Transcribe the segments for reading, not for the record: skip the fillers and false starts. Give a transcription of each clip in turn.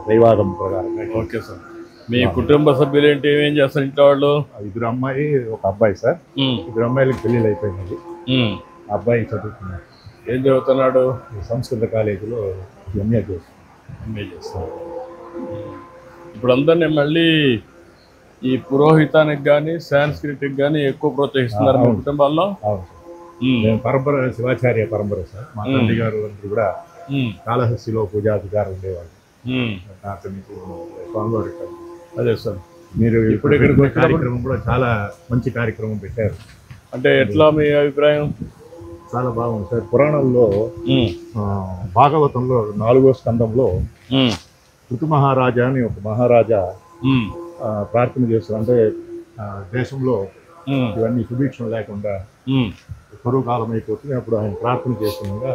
దైవాగం ప్రకారం. Okay sir. మీ కుటుంబ సభ్యులు ఏంటి, ఏమేం చేస్తారు ఇంట్లో వాళ్ళు? 2 అమ్మాయి 1 అబ్బాయి సార్. 2 అమ్మాయిలకు పెళ్ళిళ్ళు అయిపోయినది. అబ్బాయి చదువుతున్నాడు. ఏం చదువుతున్నాడు? సంస్కృత కాలేజీలో ఎంఏ చేస్తాడు. ఇప్పుడు అందరినీ మళ్ళీ ఈ పురోహితానికి కానీ సాంస్క్రిట్కి కానీ ఎక్కువ ప్రోత్సహిస్తున్నారు మీ కుటుంబాల్లో? అవును సార్. పరంపర శివాచార్య పరంపర సార్. మా తండ్రి గారు అందరూ కూడా కాళహస్తిలో పూజాధికారులు ఉండేవాళ్ళు. స్వామివారి అదే సార్. మీరు ఇప్పుడు ఇక్కడికి కార్యక్రమం కూడా చాలా మంచి కార్యక్రమం పెట్టారు. అంటే ఎట్లా మీ అభిప్రాయం? చాలా బాగుంది సార్. పురాణంలో భాగవతంలో 4వ స్కందంలో ఋతు మహారాజా అని ఒక మహారాజా ప్రార్థన చేస్తారు. అంటే దేశంలో ఇవన్నీ సుభిక్షం లేకుండా కరువు కాలం అయిపోతుంది. అప్పుడు ఆయన ప్రార్థన చేస్తుండగా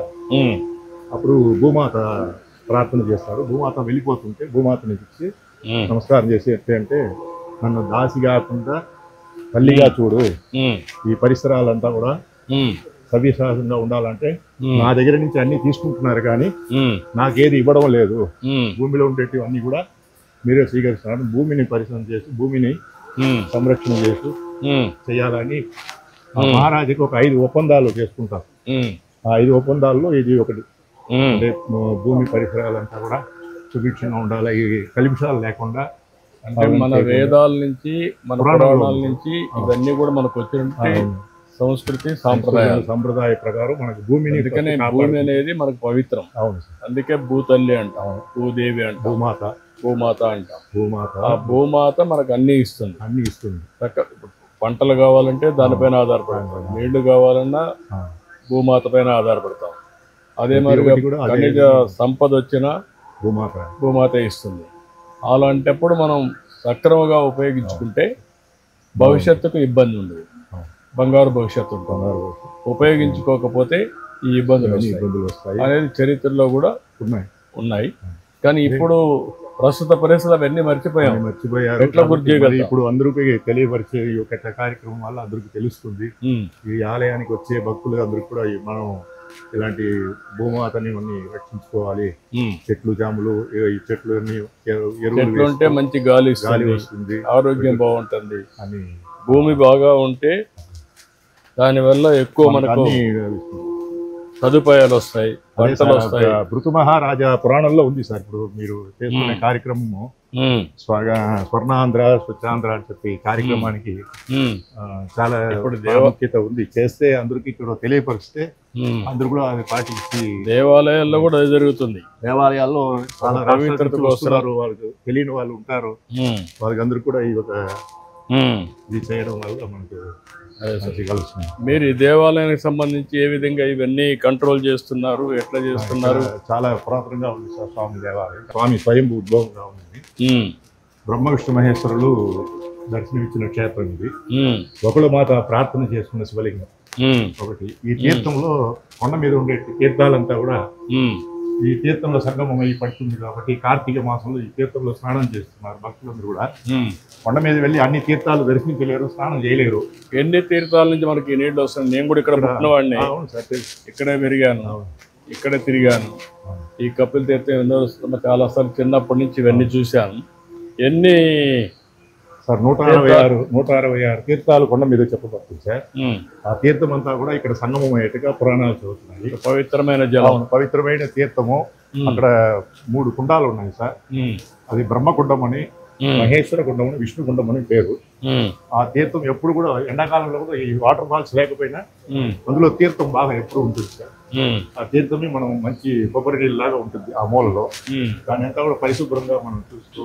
అప్పుడు భూమాత ప్రార్థన చేస్తారు. భూమాత వెళ్ళిపోతుంటే భూమాతని ఇచ్చి నమస్కారం చేసి అంటే నన్ను దాసి కాకుండా తల్లిగా చూడు, ఈ పరిసరాలంతా కూడా సవ్యసాధంగా ఉండాలంటే నా దగ్గర నుంచి అన్ని తీసుకుంటున్నారు కానీ నాకేది ఇవ్వడం లేదు. భూమిలో ఉండేటివి అన్ని కూడా మీరే స్వీకరిస్తున్నారు. భూమిని పరిశ్రమ చేసి భూమిని సంరక్షణ చేస్తూ చేయాలని మహారాజుకి ఒక 5 ఒప్పందాలు చేసుకుంటారు. ఆ 5 ఒప్పందాల్లో ఇది ఒకటి. అంటే భూమి పరిసరాలంతా కూడా సుభిక్షంగా ఉండాలి, ఈ కలుషాలు లేకుండా. అంటే మన వేదాల నుంచి మన పురాణాల నుంచి ఇవన్నీ కూడా మనకు వచ్చి సంస్కృతి సంప్రదాయ ప్రకారం మనకు భూమిని, అందుకనే భూమి అనేది మనకు పవిత్రం. అవును. అందుకే భూతల్లి అంటాం, భూదేవి అంటాం, భూమాత అంటాం. ఆ భూమాత మనకు అన్ని ఇస్తుంది. పంటలు కావాలంటే దానిపైన ఆధారపడతాం, నీళ్లు కావాలన్నా భూమాత పైన ఆధారపడతాం. అదే మరి ఖనిజ సంపద వచ్చినా భూమాత ఇస్తుంది. అలాంటప్పుడు మనం సక్రమంగా ఉపయోగించుకుంటే భవిష్యత్తుకు ఇబ్బంది ఉండదు, బంగారు భవిష్యత్తు ఉంటుంది. ఉపయోగించుకోకపోతే ఈ ఇబ్బందులు వస్తాయి అనేది చరిత్రలో కూడా ఉన్నాయి. కానీ ఇప్పుడు ప్రస్తుత పరిస్థితులు అవన్నీ మర్చిపోయారు. ఎట్లా గుర్తు చేయగలరు? ఇప్పుడు అందరికీ తెలియపరిచే ఈ యొక్క కార్యక్రమం వల్ల అందరికీ తెలుస్తుంది. ఈ ఆలయానికి వచ్చే భక్తులు అందరికీ కూడా మనం ఇలాంటి భూమాతని రక్షించుకోవాలి. చెట్లు జాములు, ఈ చెట్లు ఎరువులు ఉంటే మంచి గాలి వస్తుంది, ఆరోగ్యం బాగుంటుంది అని. భూమి బాగా ఉంటే దానివల్ల ఎక్కువ మనకు సదుపాయాలు వస్తాయి, పంటలు వస్తాయి. ఋతు మహారాజా పురాణంలో ఉంది సార్. ఇప్పుడు మీరు చేసుకునే కార్యక్రమము స్వర్ణాంధ్ర స్వచ్ఛాంధ్ర అని చెప్పి కార్యక్రమానికి చాలా ప్రాముఖ్యత ఉంది. చేస్తే అందరికి ఇక్కడ తెలియపరిస్తే అందరు కూడా అది పాటించి దేవాలయాల్లో కూడా అది జరుగుతుంది. దేవాలయాల్లో చాలా పవిత్రతకు వస్తున్నారు, వాళ్ళకి తెలియని వాళ్ళు ఉంటారు. వాళ్ళకి అందరూ కూడా ఈ ఒక ఇది చేయడం వల్ల మనకు కలుస్తుంది. మీరు ఈ దేవాలయానికి సంబంధించి ఏ విధంగా ఇవన్నీ కంట్రోల్ చేస్తున్నారు, ఎట్లా చేస్తున్నారు? చాలా పురాతనంగా ఉంది సార్ స్వామి దేవాలయం. స్వామి స్వయంభూ ఉద్భవంగా ఉంది. బ్రహ్మ విష్ణు మహేశ్వరులు దర్శనమిచ్చిన క్షేత్రం ఇది. ఒకళ్ళు మాత ప్రార్థన చేసుకున్న శివలింగం ఒకటి. ఈ తీర్థంలో కొండ మీద ఉండే తీర్థాలంతా కూడా ఈ తీర్థంలో సంగమం అయి పడుతుంది కాబట్టి కార్తీక మాసంలో ఈ తీర్థంలో స్నానం చేస్తున్నారు భక్తులందరూ కూడా. కొండ మీద వెళ్ళి అన్ని తీర్థాలు దర్శించలేరు, స్నానం చేయలేరు. ఎన్ని తీర్థాల నుంచి మనకి నీళ్ళు వస్తుంది. నేను కూడా ఇక్కడ పుట్టినవాడిని, ఇక్కడే పెరిగాను, ఇక్కడే తిరిగాను. ఈ కపిల తీర్థం ఎన్నో చాలా సార్లు చిన్నప్పటి నుంచి ఇవన్నీ చూశాను. ఎన్ని సార్ 166 తీర్థాలు కొండ మీద చెప్పబడుతుంది సార్. ఆ తీర్థం అంతా కూడా ఇక్కడ సంగమం అయ్యేట్టుగా పురాణాలు చదువుతున్నాయి. పవిత్రమైన జలం, పవిత్రమైన తీర్థము. అక్కడ 3 కుండాలు ఉన్నాయి సార్. అది బ్రహ్మకుండం అని, మహేశ్వర కుండం అని, విష్ణు కుండం అని పేరు. ఆ తీర్థం ఎప్పుడు కూడా ఎండాకాలంలో కూడా ఈ వాటర్ ఫాల్స్ లేకపోయినా అందులో తీర్థం బాగా ఎప్పుడు ఉంటుంది సార్. ఆ తీర్థమే మనం మంచి కొబ్బరి నీళ్ళు లాగా ఉంటుంది ఆ మూలలో. దాని అంతా కూడా పరిశుభ్రంగా మనం చూస్తూ